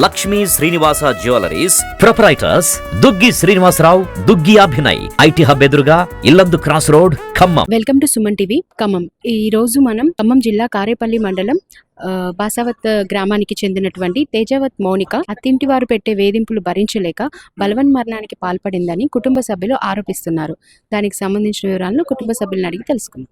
Lakshmi Srinivasa jewellers proprietors Duggi Srinivasa Rao, Duggi Abhinay, IT hub ఎదురుగా Yellandu cross road, Khammam. Welcome to Suman TV Khammam. ఈ రోజు మనం ఖమ్మం జిల్లా కారేపల్లి మండలం బాసావత్ గ్రామానికి చెందినటువంటి తేజవత్ మౌనిక అత్తింటి వారు పెట్టే వేధింపులు భరించలేక బలవన్మరణానికి పాల్పడిందని కుటుంబ సభ్యులు ఆరోపిస్తున్నారు. దానికి సంబంధించిన వివరాలను కుటుంబ సభ్యులను అడిగి తెలుసుకుందాం.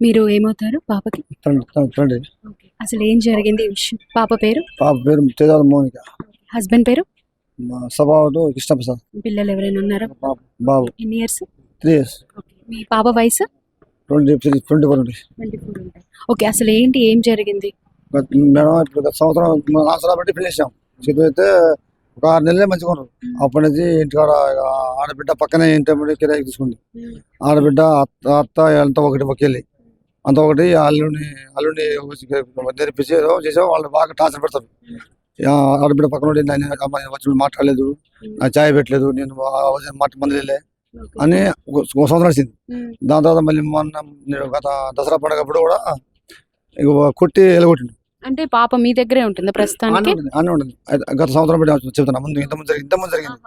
మీరు ఏమవుతారు పాపకి? అసలు ఏం జరిగింది ఈ విషయం? పాప పేరు తేజవత్ మౌనిక. హస్బెండ్ పేరు సభావటు కృష్ణప్రసాద్. పిల్లలు ఎవరైనా ఉన్నారా? బాబు ఎన్ని ఇయర్స్? 3 years. మీ పాప వయసు 24. ఓకే, అసలు ఏంటి, ఏం జరిగింది మేడం? ఇప్పుడు గత సంవత్సరం 4 సంవత్సరాలు బట్టి పెళ్లి చేసాం. అయితే ఒక 6 నెలలే మంచిగా ఉన్నారు. అప్పటి నుంచి ఇంటికాడ ఆడబిడ్డ పక్కనే ఇంటి కిరాయికి తీసుకుంది. ఆడబిడ్డ అత్త అంతా ఒకటి ఒకెళ్ళి అంత ఒకటి అల్లుడిని నేర్పించి చేసావు. వాళ్ళు బాగా టార్చర్ పెడతారు. ఆడబిడ్డ పక్కన వచ్చి మాట్లాడలేదు, నా ఛాయ్ పెట్టలేదు, నేను మాట మందులే అని ఒక సంవత్సరం వచ్చింది. దాని తర్వాత మళ్ళీ నేను గత దసరా పండుగప్పుడు కూడా కొట్టి ఎలగొట్టిండు. అంటే పాప మీ దగ్గరే ఉంటుందా ప్రస్తుతానికి? అన్నీ ఉంటుంది. గత సంవత్సరం పెట్టి చెప్తున్నా. ఇంతకుముందు జరిగింది.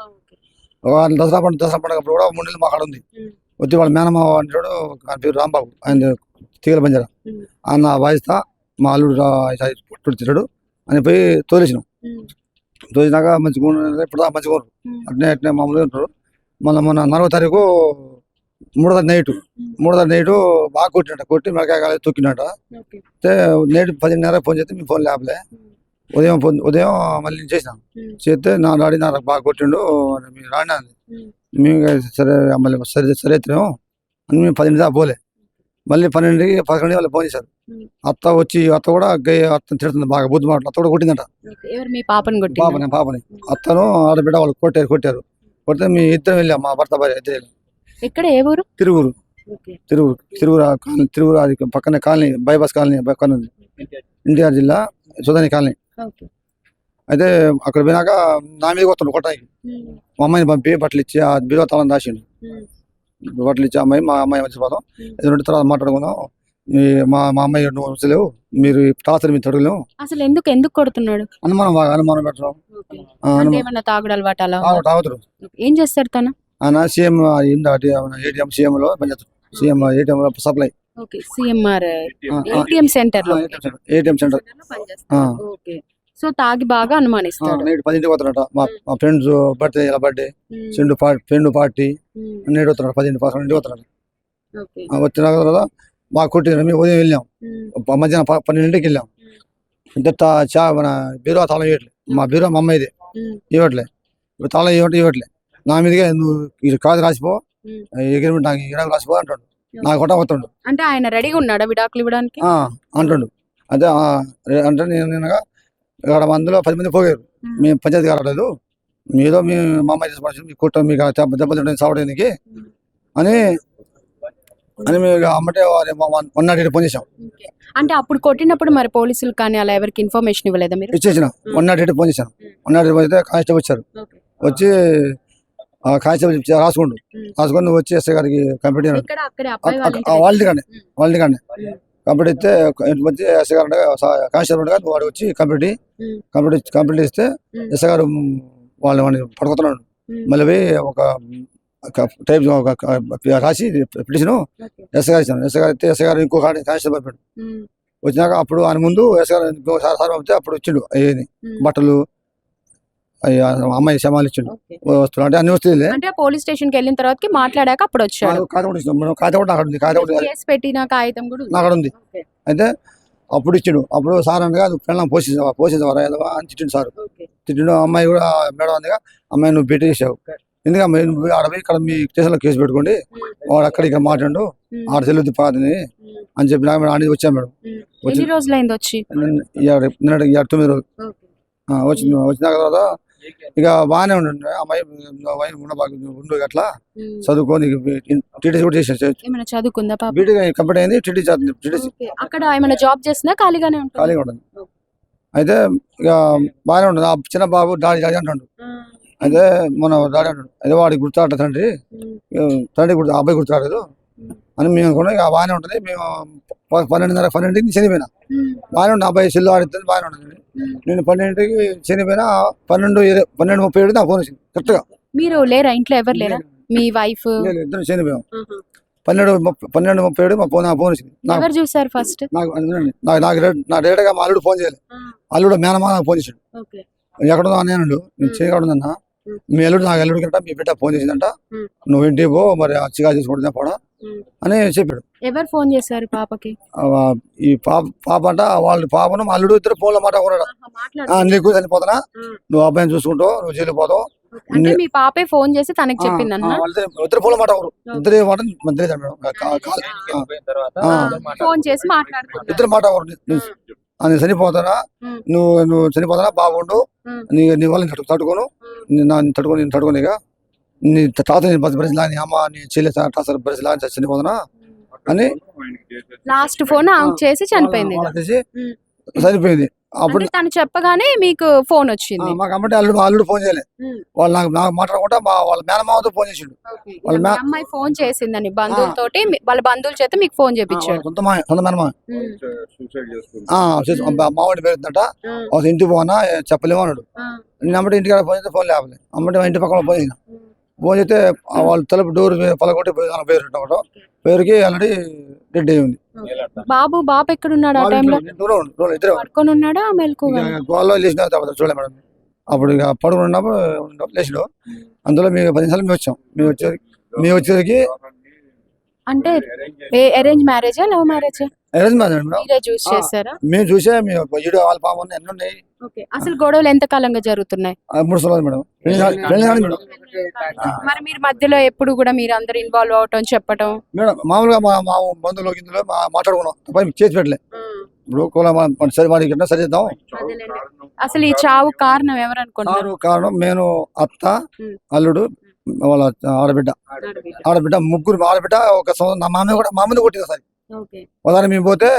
దసరా పండుగప్పుడు కూడా 3 నెలలు మా కాడ ఉంది. వచ్చి వాళ్ళ మేనమ్మ అంటాడు, ఆయన పేరు రాంబాబు, ఆయన తీగల బంజారా. ఆయన వాయిస్తా మా అల్లుడు తిట్టాడు అని పోయి తోలేసినాం. తోలినాక మంచిగా ఇప్పుడు మంచిగా ఉన్నారు. అట్నే మామూలుగా ఉంటారు. మొన్న 4వ తారీఖు 3వ తారీఖు నైట్ బాగా కొట్టి మెడకాయ తొక్కినట. అయితే నైట్ 10:30 ఫోన్ చేస్తే మీ ఫోన్ లేపలే. ఉదయం మళ్ళీ చేసినాం. చేస్తే నా డాడీ నాకు బాగా కొట్టిండు, మీరు రాండి అంది. మేము సరే మళ్ళీ సరైతేమో అని మేము 10 దాకా పోలే. మళ్ళీ 12కి 11 వాళ్ళు ఫోన్ చేశారు. అత్త కూడా అత్తను తిడుతుంది బాగా, బుద్ధి మాటలు. అత్త కూడా కొట్టిందట. పాపని అత్తను ఆడబిడ్డ వాళ్ళు కొట్టారు. కొడితే మీ ఇద్దరం వెళ్ళాం, మా భర్త భార్య ఇద్దరు వెళ్ళాం. ఎక్కడ? ఏ ఊరు? తిరువురు అది పక్కనే కాలనీ, బైపాస్ కాలనీ పక్కన ఉంది. ఎన్టీఆర్ జిల్లా సుధాని కాలనీ. అయితే అక్కడ పోయినాక నా మీద కొత్తాడు కొట్టడానికి. మా అమ్మాయిని పంపి బట్టలు ఇచ్చి ఆ బీరో తాళం దాచిండు. బట్టలు ఇచ్చి మా అమ్మాయి మర్చిపోతాం, 2 తర్వాత మాట్లాడుకుందాం, మా అమ్మాయి నువ్వు వచ్చలేవు, మీరు టార్చర్ మీద తొడగలేము. అసలు ఎందుకు కొడుతున్నాడు? అనుమానం పెట్టడం. తాగుతాడు. ఏం చేస్తాడు తను? ఆయన సీఎం ఏటీఎం సీఎం లో పనిచేస్తాడు. సీఎం ఏటీఎం లో సప్లై. ATM centre. సో తాగి బాగా అనుమానిస్తాడు. 10ంటికి పోతాడట. మా ఫ్రెండ్స్ బర్త్డే ఫ్రెండ్ పార్టీ నేడు వస్తున్నాడు. 10-11 వస్తున్నాడు. వచ్చిన తర్వాత మాకు కొట్టిన మేము ఉదయం వెళ్ళాం. మధ్యాహ్నం 12ంటికి వెళ్ళాం. మన బీరో తాళం ఇవ్వట్లే. మా బీరో మా అమ్మాయిదే, ఇవ్వట్లే. ఇప్పుడు తాళం ఇవ్వట్లే. నా మీదుగా నువ్వు కాదు రాసిపో, అగ్రిమెంట్ నాకు విడాకులు రాసిపో అంటాడు. నాకు కొట్టబోతాడు. అంటే ఆయన రెడీగా ఉన్నాడా విడాకులు ఇవ్వడానికి అంటాడు. అదే అంటే నేను ఇక్కడ మందిలో 10 మంది పోయారు. మేము పంచాయతీ కాలేదు, మీదో మా అమ్మాయి చేసి మీ కుట్ట మీకు దెబ్బలు సావడానికి అని మేము అమ్మటే 108 ఫోన్ చేసాం. అంటే అప్పుడు కొట్టినప్పుడు మరి పోలీసులు కానీ అలా ఎవరికి ఇన్ఫర్మేషన్ ఇవ్వలేదా మీరు? ఇచ్చేసిన 108 ఫోన్ చేశాను. 108 ఫోన్ చేస్తే కానిస్టేబుల్ వచ్చారు. వచ్చి కానిస్టేబుల్ రాసుకొని నువ్వు వచ్చి ఎస్ఐ గారికి కంప్లీట్ వాళ్ళది కానీ కంప్లీట్ ఇస్తే వచ్చి ఎస్ఐ గారు కానిస్టేబుల్ గారు వాడు వచ్చి కంప్లీట్ ఇస్తే ఎస్ఐ గారు వాళ్ళని పడుకుతున్నాడు. మళ్ళీ పోయి ఒక టైప్ రాసి పిటిషన్ ఎస్ఐ గారు ఇచ్చాను. ఎస్ఐ గారు ఇస్తే ఎస్ఐ గారు ఇంకో కానిస్టేబుల్ పంపాడు. వచ్చినాక అప్పుడు ఆయన ముందు ఎస్ఐ గారు ఇంకోసారి పంపితే అప్పుడు ఇచ్చిండు అయ్యేది బట్టలు, అమ్మాయి శమాలు ఇచ్చిండు వస్తువులు. అంటే అన్ని వస్తువులే. అంటే పోలీస్ స్టేషన్ కి వెళ్ళిన తర్వాత మాట్లాడాక అప్పుడు వచ్చాడు. నాకు ఉంది. అయితే అప్పుడు ఇచ్చిండు. అప్పుడు సార్ అనగా పిల్లలు పోషించవరా అని తిట్టిండు సార్. తిట్టిండు. అమ్మాయి కూడా మేడం అందుగా, అమ్మాయి నువ్వు బెట్టి చేసావు, ఎందుకంటే నువ్వు ఆడపోయి ఇక్కడ మీ స్టేషన్లో కేసు పెట్టుకోండి, వాడు అక్కడ ఇక్కడ మాట్లాడు, ఆడ తెలుగుద్ది పాదని అని చెప్పి అని వచ్చాను మేడం. ఎన్ని రోజులైంది వచ్చి? 9 రోజులు వచ్చిన తర్వాత ఇక బాగానే ఉండే అమ్మాయి ఉండు అట్లా చదువుకొని టీటీసీ కూడా చేసి ఏమైనా చదువుకుందా పాప? బీటీ కంప్లీట్ అయింది. TTC okay. అక్కడ ఏమైనా జాబ్ చేస్తుందా ఖాళీగానే ఉంటుంది? ఖాళీగా ఉంటుంది. అయితే ఇక బాగానే ఉంటుంది. ఆ చిన్న బాబు డాడీ డాడీ అంటాడు. అయితే మన డాడీ అంటాడు, అయితే వాడికి గుర్తాట తండ్రి గుర్తు అబ్బాయి గుర్తురాలేదు అని మేము అనుకున్నాం. ఇక బాగానే ఉంటుంది. మేము 12:30 చనిపోయినా బాగానే ఉంటుంది. అబ్బాయి సెల్లు ఆడుతుంది బాగానే ఉంటుంది. నేను 12కి చనిపోయినా 12:37 నాకు ఫోన్ వచ్చింది కరెక్ట్గా. మీరు లేరా ఇంట్లో? ఎవరు లేరా? మీ వైఫ్? ఇద్దరు చనిపోయాం. 12:37 మా ఫోన్ వచ్చింది. ఎవరు చూసారు ఫస్ట్? నా డైరెక్ట్గా మా అల్లుడు ఫోన్ చేయాలి. అల్లుడు మేనమా నాకు ఫోన్ చేశాడు. ఎక్కడున్నా నేను చేయకూడదన్నా మీ అల్లుడు నాకు అల్లుడు కంట మీ బిడ్డ ఫోన్ చేసిందంట, నువ్వు ఇంటికి పో మరి అచ్చిగా చేసుకుంటున్నా పోడా అని చెప్పాడు. ఎవరు ఫోన్ చేశారు పాపకి? ఈ పాప అంట వాళ్ళ పాపను మా అల్లుడు ఇద్దరు ఫోన్లో మాట్లాడుకున్నాడు. నీకు చనిపోతున్నా, నువ్వు అబ్బాయిని చూసుకుంటావు, నువ్వు జైలు పోతావు. అంటే మీ పాపే ఫోన్ చేసి తనకి చెప్పిందన్న? ఇద్దరు ఫోన్లో మాట్లాడరు. ఇద్దరు మాట ఫోన్ చేసి మాట్లాడుకున్నారు. ఇద్దరు మాట్లాడరు. నేను చనిపోతానా, నువ్వు చనిపోతానా బాగుండు, నీ వల్ల తట్టుకోను, నేను తట్టుకోనిగా నీ తాత భరిసలా, నీ అమ్మ నీ చెల్లి భరిసలా చనిపోతానా అని లాస్ట్ ఫోన్ చేసి చనిపోయింది. సరిపోయింది. అప్పుడు తను చెప్పగానే మీకు ఫోన్ వచ్చింది. మాకు అమ్మంటే అల్లుడు ఫోన్ చేయలే. వాళ్ళు నాకు మాట్లాడకుండా వాళ్ళ మేనమామతో ఫోన్ చేసిండు. వాళ్ళ అమ్మాయి ఫోన్ చేసిందని బంధువులతోటి వాళ్ళ బంధువుల చేత మీకు ఫోన్ చేపించాడు. సొంత మేనమామ మావాడి పేరుందట, ఇంటికి పోనా చెప్పలేము అన్నాడు. నేను అమ్మటి ఇంటికాడ ఫోన్ చేస్తే ఫోన్ లేవలే. అమ్మటి ఇంటి పక్కన ఫోన్ చేసిన. ఫోన్ చేస్తే వాళ్ళు తలుపు డోర్ పలకొట్టి పేరుకి ఆల్రెడీ డెడ్ అయి ఉంది. బాబు ఎక్కడున్నాడు? ఆ టైంలో పడుకొని ఉన్నాడా మెలకుగా? గోల్లో లేచిన చూడలే మేడం. అప్పుడు ఇక పడుకుని ఉన్నప్పుడు లేచినాడు. అందులో మేము 10 నిమిషాలు మేము వచ్చేసరికి అంటే అరేంజ్ మ్యారేజా లవ్ మ్యారేజా? Arrange marriage madam. మీరే చూస్ చేశారా? మేము చూసే వాళ్ళ పాప ఎన్ని ఉన్నాయి. అసలు గొడవలు ఎంత కాలంగా జరుగుతున్నాయి? 3 సంవత్సరాలు మేడం. మరి మీరు మధ్యలో ఎప్పుడు కూడా మీరు అందరు ఇన్వాల్వ్ అవటం చెప్పటం? మేడం మామూలుగా మా బంధువులు కిందలో మాట్లాడుకున్నాం, చేసి పెట్టలే. ఇప్పుడు సరి చేద్దాం. అసలు ఈ చావు కారణం ఎవరు అనుకుంటున్నారు? కారణం నేను, అత్త, అల్లుడు, వాళ్ళ ఆడబిడ్డ ముగ్గురు. ఆడబిడ్డ ఒక సంవత్సరం నా మామూలు కొట్టింది ఒకసారి. ఉదాహరణ మేము పోతే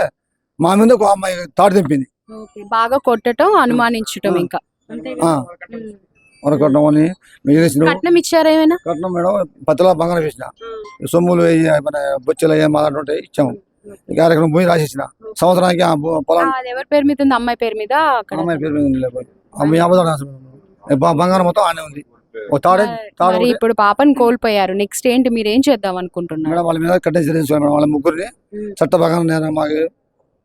మా మీద ఒక అమ్మాయి తాడు తెంపింది. బాగా కొట్టడం, అనుమానించటం. ఇంకా కట్నం అని కట్నం ఇచ్చారా? ఏమైనా కట్నం మేడం 10 తులాల బంగారం వేసిన, సొమ్ములు మన బొచ్చెలు ఉంటాయి ఇచ్చాము. కార్యక్రమం భూమి రాసేసిన సంవత్సరానికి పొలం. ఎవరి పేరు మీద ఉంది? అమ్మాయి పేరు మీద? అమ్మాయి పేరు మీద బంగారం మొత్తం ఆనే ఉంది. ఇప్పుడు పాపని కోల్పోయారు. నెక్స్ట్ ఏంటి? మీరు ఏం చేద్దాం అనుకుంటున్నారు? మేడం వాళ్ళ మీద కఠిన చర్య తీసుకోవాలి. వాళ్ళ ముగ్గురిని చట్ట ప్రకారం మాకు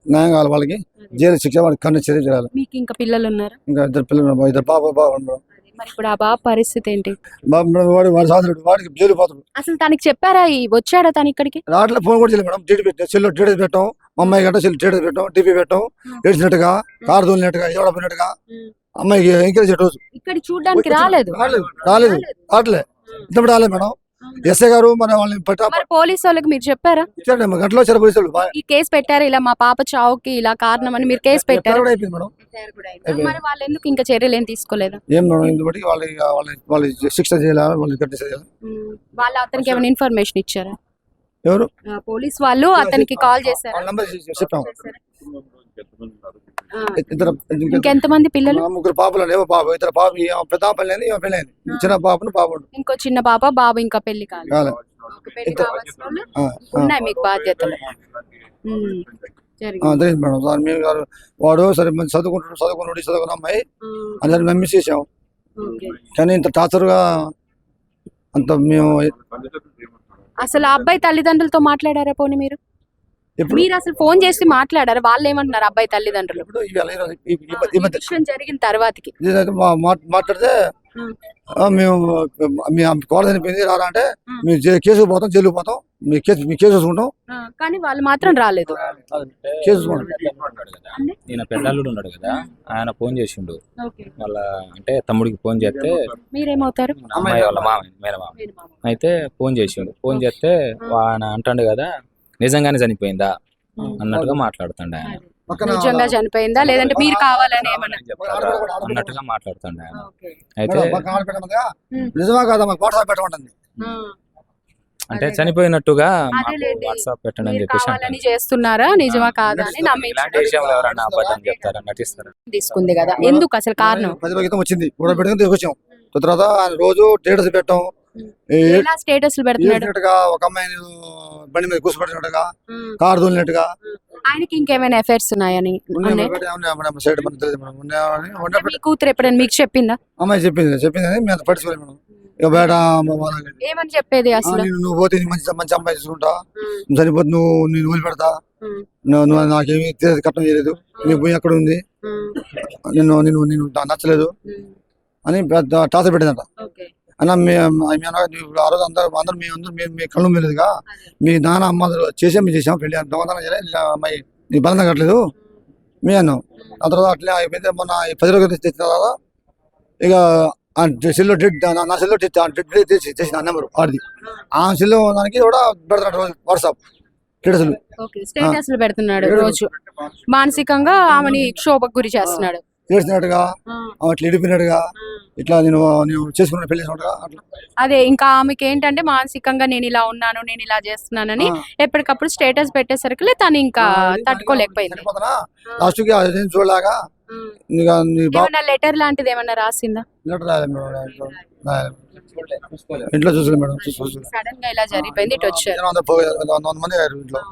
న్యాయం కావాలి. వాళ్ళకి జైలు శిక్ష, వాళ్ళకి కఠిన చర్య చేయాలి. మీకు ఇంకా పిల్లలు ఉన్నారు? ఇంకా 2 పిల్లలు, 2 పాప. మరి ఇప్పుడు ఆ బాబు పరిస్థితి ఏంటి? వాడి సాధుడు వాడికి జైలు పోతాడు. అసలు తనకి చెప్పారా? వచ్చాడా తను ఇక్కడికి? రాట్లే, ఫోన్ కూడా చేయలేదు మేడం. డీటీ పెట్టాం, అమ్మాయి గంట డీటీ పెట్టాం, టీపీ పెట్టాం, ఏడ్చినట్టుగా, కారు తోలినట్టుగా, ఎవడపోయినట్టుగా అమ్మాయికి ఎంకరేజ్ రోజు ఇక్కడ చూడడానికి రాలేదు. రాట్లే ఇంతప్పుడు రాలేదు మేడం. ఎస్ఐ గారు మన వాళ్ళని పోలీసు వాళ్ళకి మీరు చెప్పారా? గంటలో వచ్చారు పోలీసులు. ఈ కేసు పెట్టారు, ఇలా మా పాప చావుకి ఇలా కారణం అని మీరు కేసు పెట్టారు. మరి వాళ్ళు ఎందుకు ఇంకా చర్యలు ఏం తీసుకోలేదు? ఏం మేడం, ఇందుబట్టి వాళ్ళు శిక్ష చేయాలి, వాళ్ళు కట్టి చేయాలి. వాళ్ళు అతనికి ఏమైనా ఇన్ఫర్మేషన్ ఇచ్చారా? ఎవరు? పోలీస్ వాళ్ళు అతనికి కాల్ చేశారు. చెప్పాము. ఇంకెంతమంది పిల్లలు? 3 పాపలు. బాబు 2 పాప, పెద్ద పెళ్ళైంది, పెళ్ళైంది. చిన్న పాపను పాప, ఇంకో చిన్న పాప, బాబు ఇంకా పెళ్లి కాలేదు. ఉన్నాయి మీకు బాధ్యతలు. తెలియదు మేడం. మేము వాడు సరే మంచి చదువుకున్న అమ్మాయి అందరిని నమ్మేసేసాం. కానీ ఇంత టార్చర్గా అంత మేము. అసలు ఆ అబ్బాయి తల్లిదండ్రులతో మాట్లాడారా? పోనీ మీరు అసలు ఫోన్ చేసి మాట్లాడారు? వాళ్ళు ఏమంటున్నారు అబ్బాయి తల్లిదండ్రులు జరిగిన తర్వాతకి? మాట్లాడితే మేము మీ కోడ చనిపోయింది రారా అంటే మేము కేసు పోతాం, జైలు పోతాం, మీ కేసు చూసుకుంటాం. కానీ వాళ్ళు మాత్రం రాలేదు. ఈయన పెద్దల్లుడు ఉన్నాడు కదా, ఆయన ఫోన్ చేసిండు వాళ్ళ అంటే తమ్ముడికి ఫోన్ చేస్తే, మీరేమవుతారు? అమ్మాయి వాళ్ళ మేనమామ అయితే ఫోన్ చేస్తే ఆయన అంటాడు కదా నిజంగానే చనిపోయిందా అన్నట్టుగా మాట్లాడుతాడు ఆయన. పక్కన నిజంగా చనిపోయిందా లేదంటే మీరు కావాలని ఏమన్నా చెప్తారా అన్నట్టుగా మాట్లాడుతుండే ఆయన. ఓకే. అయితే మేడం, పక్కన ఆడపెట్టమందిగా నిజమా కాదా మాకు వాట్సాప్ పెట్టమంటుంది. అంటే చనిపోయినట్టుగా మాకు అదేలేండి. వాట్సాప్ పెట్టండి అని మీరు చెప్పేసి కావాలని అంటాను. చేస్తున్నారా నిజమా కాదా అని నమ్మి ఇలాంటి విషయంలో ఎవరైనా అబద్ధం చెప్తారా నటిస్తారా? తీసుకుంది కదా, ఎందుకు అసలు కారణం? 10 రోజుల క్రితం వచ్చింది కూడా పెట్టుకుని తీసుకొచ్చాం. తర్వాత ఆయన రోజు స్టేటస్ పెట్టాం. ఎలా స్టేటస్లు పెడుతున్నాడు? ఏడ్చినట్టుగా ఒక అమ్మాయిని బండి మీద కూర్చోబెట్టినట్టుగా, కారు తోలినట్టుగా ఆయనకి ఇంకేమైనా ఎఫైర్స్ ఉన్నాయని ఉన్నాయి? సైడ్ మనకు తెలియదు మేడం. ఉన్నప్పుడు మీ కూతురు ఎప్పుడైనా మీకు చెప్పిందా? అమ్మాయి చెప్పింది అని మేము పట్టించుకోలేదు మేడం. ఇక బయట ఏమని చెప్పేది అసలు? నువ్వు పోతే నీ మంచి మంచి అమ్మాయి చూసుకుంటా, నువ్వు చనిపోతే నేను వదిలిపెడతా, నువ్వు నాకేమీ కట్టం చేయలేదు, నీ భూమి ఎక్కడ ఉంది, నిన్ను నిన్ను నిన్ను నచ్చలేదు అని పెద్ద టార్చర్ పెట్టిందంట. అన్న ఆ రోజు అందరూ మీ కళ్ళు మీదుగా మీ నాన్న అమ్మ మేము చేసాం పెళ్లి దొంగతనం చేయలేదు, అమ్మాయి నీ బలం కట్టలేదు మీ అన్నాం. ఆ తర్వాత అట్లే అయిపోయింది. మొన్న 10 రోజులు తెచ్చిన తర్వాత ఇక సెల్లో నా సెల్లో చేసిన నెంబరు వాడిది. ఆ సెల్లో దానికి కూడా పెడతాడు రోజు వాట్సాప్ స్టేటస్లు పెడుతున్నాడు రోజు. మానసికంగా ఆమెని క్షోభకు గురి చేస్తున్నాడు. చేసినట్టుగా అట్లా ఇడిపినట్టుగా ఇట్లా నేను చేసుకున్న పెళ్లి చేసినట్టుగా అట్లా. అదే ఇంకా ఆమెకి ఏంటంటే మానసికంగా నేను ఇలా ఉన్నాను, నేను ఇలా చేస్తున్నానని ఎప్పటికప్పుడు స్టేటస్ పెట్టేసరికి తను ఇంకా తట్టుకోలేకపోయింది. లాస్ట్ కి చూడలాగా లెటర్ లాంటిది ఏమన్నా రాసిందా? లెటర్ రాయలేదు ఇంట్లో చూసుకోలేదు మేడం. సడన్ గా ఇలా జరిగిపోయింది, ఇటు వచ్చారు. 100 మంది అయ్యారు ఇంట్లో.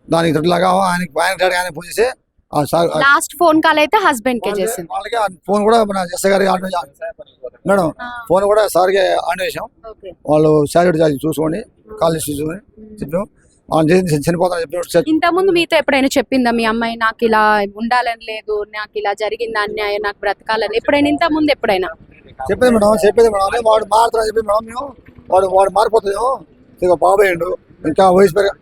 దానికి తొట్టులాగా ఆయన ఫోన్ చేసి లాస్ట్ ఫోన్ కాల్ అయితే హస్బెండ్ కే చేసింది. వాళ్ళకి ఫోన్ కూడా మన ఎస్ఐ గారికి ఆన్ మేడం, ఫోన్ కూడా సార్కి ఆన్ చేసాం. వాళ్ళు శాలరీ చూసుకోండి, కాల్ లిస్ట్ చూసుకొని చెప్పాం. చనిపోతాను చెప్పి. ఇంత ముందు మీతో ఎప్పుడైనా చెప్పిందా మీ అమ్మాయి నాకు ఇలా ఉండాలని లేదు, నాకు ఇలా జరిగింది అన్యాయం, నాకు బ్రతకాలని ఎప్పుడైనా ఇంత ముందు ఎప్పుడైనా చెప్పేది మేడం? వాడు మారుతున్నా చెప్పేది మేడం. మేము వాడు మారిపోతుందేమో, ఇక బాబేయండు ఇంకా వయసు పెరిగా.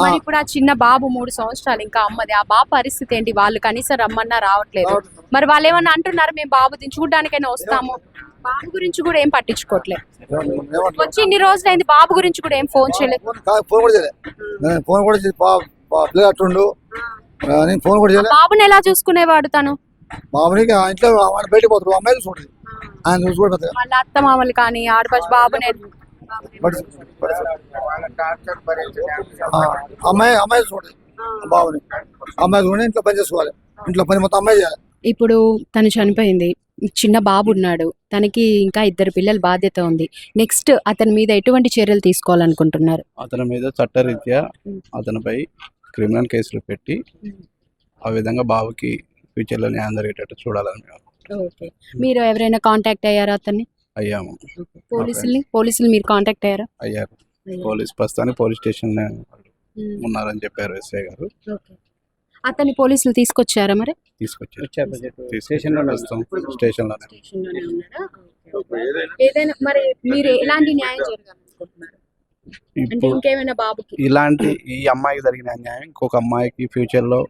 మరి ఇప్పుడు ఆ చిన్న బాబు 3 సంవత్సరాలు ఇంకా అమ్మది, ఆ బాబు పరిస్థితి ఏంటి? వాళ్ళు కనీసం రమ్మన్నా రావట్లేదు. మరి వాళ్ళు ఏమన్నా అంటున్నారు మేము బాబు దించుకోవడానికైనా వస్తాము, బాబు గురించి కూడా ఏం పట్టించుకోవట్లేదు. వచ్చి ఇన్ని రోజులైంది, బాబు గురించి కూడా ఏం ఫోన్ చేయలేదు. ఫోన్ కూడా చేయలేదు. ఫోన్ కూడా అట్టుండు ఫోన్ కూడా చేయలేదు. బాబుని ఎలా చూసుకునేవాడు తను? బాబుని ఇంట్లో బయటకు పోతాడు, అమ్మాయి చూసుకుంటుంది, ఆయన చూసుకోవడం. వాళ్ళ అత్త మామలు కానీ ఆడపడుచు బాబునే అమ్మాయి చూడండి, బాబుని అమ్మాయి చూడండి, ఇంట్లో పని చేసుకోవాలి, ఇంట్లో పని మొత్తం అమ్మాయి చేయాలి. ఇప్పుడు తను చనిపోయింది, చిన్న బాబు ఉన్నాడు, తనకి ఇంకా 2 పిల్లల బాధ్యత ఉంది. నెక్స్ట్ అతని మీద ఎటువంటి చర్యలు తీసుకోవాలనుకుంటున్నారు? అతని మీద చట్టరీత్యా అతనిపై క్రిమినల్ కేసులు పెట్టి ఆ విధంగా బాబుకి ఫ్యూచర్లో న్యాయం జరిగేటట్టు చూడాలని మీరు ఎవరైనా కాంటాక్ట్ అయ్యారా అతన్ని? అయ్యాము. పోలీసులు మీరు కాంటాక్ట్ అయ్యారా? అయ్యారు. ప్రస్తుతానికి పోలీస్ స్టేషన్ ఉన్నారని చెప్పారు ఎస్ఐ గారు. అతన్ని పోలీసులు తీసుకొచ్చారా? మరి తీసుకొచ్చారు. స్టేషన్లోనే. ఏదైనా మరి మీరు ఎలాంటి న్యాయం జరగాలనుకుంటున్నారు? అంటే ఇంకేమైనా బాబుకి ఇలాంటి ఈ అమ్మాయికి జరిగిన అన్యాయం ఇంకొక అమ్మాయికి ఫ్యూచర్ లో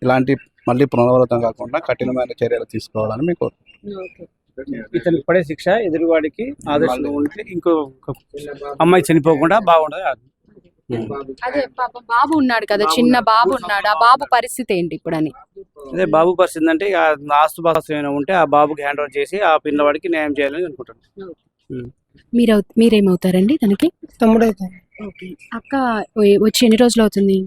ఇలాంటి మళ్ళీ పునరావృతం కాకుండా కఠినమైన చర్యలు తీసుకోవాలని మీకు. ఇతనికి పడే శిక్ష ఎదురువాడికి ఆదర్శంగా ఉంటే ఇంకో అమ్మాయి చనిపోకుండా బాగుండదు. అదే పాపం బాబు ఉన్నాడు కదా, చిన్న బాబు ఉన్నాడు, ఆ బాబు పరిస్థితి ఏంటి ఇప్పుడు అని? అదే బాబు పరిస్థితి అంటే ఆస్తుపాస్తు ఏమైనా ఉంటే ఆ బాబుకి హ్యాండ్ ఓవర్ చేసి ఆ పిల్లవాడికి న్యాయం చేయాలని అనుకుంటాను. మీరేమవుతారండి తనకి? తమ్ముడు అయితే. అక్క వచ్చి ఎన్ని రోజులు అవుతుంది?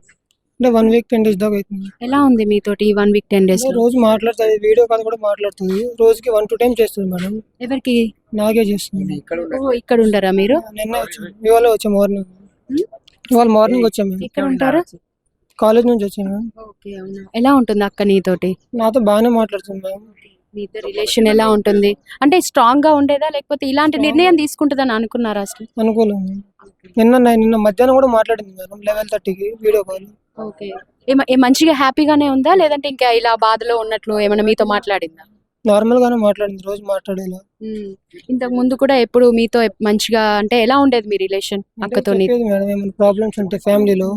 అంటే 1 వీక్ 10 days దాకా అవుతుంది. ఎలా ఉంది మీతోటి 1 వీక్ 10 days? రోజు మాట్లాడుతుంది, వీడియో కాల్ కూడా మాట్లాడుతుంది, రోజుకి 1 to 2 times చేస్తుంది మేడం. ఎవరికి? నాకే చేస్తుంది. ఇక్కడ ఉండరా మీరు? నిన్న వచ్చాము, ఇవాళ వచ్చాము మార్నింగ్. ఇవాళ మార్నింగ్ వచ్చాము. ఇక్కడ ఉంటారా? కాలేజ్ నుంచి వచ్చాము. ఎలా ఉంటుంది అక్క నీతోటి? నాతో బాగానే మాట్లాడుతుంది మేడం. మీతో రిలేషన్ ఎలా ఉంటుంది? అంటే స్ట్రాంగ్ గా ఉండేదా లేకపోతే ఇలాంటి నిర్ణయం తీసుకుంటుందని అనుకున్నారా అసలు? అనుకోలేదు. నిన్న మధ్యాహ్నం కూడా మాట్లాడింది మేడం 11:30కి వీడియో కాల్. ఓకే. మంచిగా హ్యాపీగానే ఉందా లేదంటే ఇంకా ఇలా బాధలో ఉన్నట్లు ఏమైనా మీతో మాట్లాడిందా? నార్మల్ గానే మాట్లాడింది, రోజు మాట్లాడేలా. ఇంతకు ముందు కూడా ఎప్పుడు మీతో మంచిగా అంటే ఎలా ఉండేది మీ రిలేషన్ అక్కతో? మేడం ఏమైనా ప్రాబ్లమ్స్ ఉంటే ఫ్యామిలీలో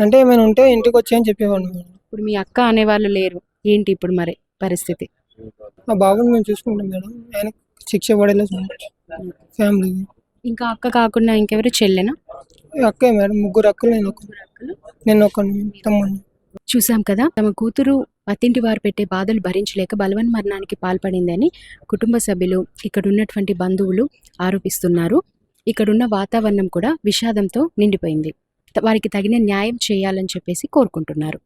అంటే ఏమైనా ఉంటే ఇంటికి వచ్చాయని చెప్పేవాడు. ఇప్పుడు మీ అక్క అనేవాళ్ళు లేరు, ఏంటి ఇప్పుడు మరి పరిస్థితి? ఆ బాబుని మేము చూసుకుంటాం మేడం, ఆయన శిక్ష పడేలా ఫ్యామిలీ. ఇంకా అక్క కాకుండా ఇంకెవరు? చెల్లెనా? అక్కే మేడం, 3 అక్కలు, నేను ఒక్కని తమ్ముడిని. చూసాం కదా, తమ కూతురు అత్తింటి వారు పెట్టే బాధలు భరించలేక బలవన్ మరణానికి పాల్పడిందని కుటుంబ సభ్యులు, ఇక్కడ ఉన్నటువంటి బంధువులు ఆరోపిస్తున్నారు. ఇక్కడున్న వాతావరణం కూడా విషాదంతో నిండిపోయింది. వారికి తగిన న్యాయం చేయాలని చెప్పేసి కోరుకుంటున్నారు.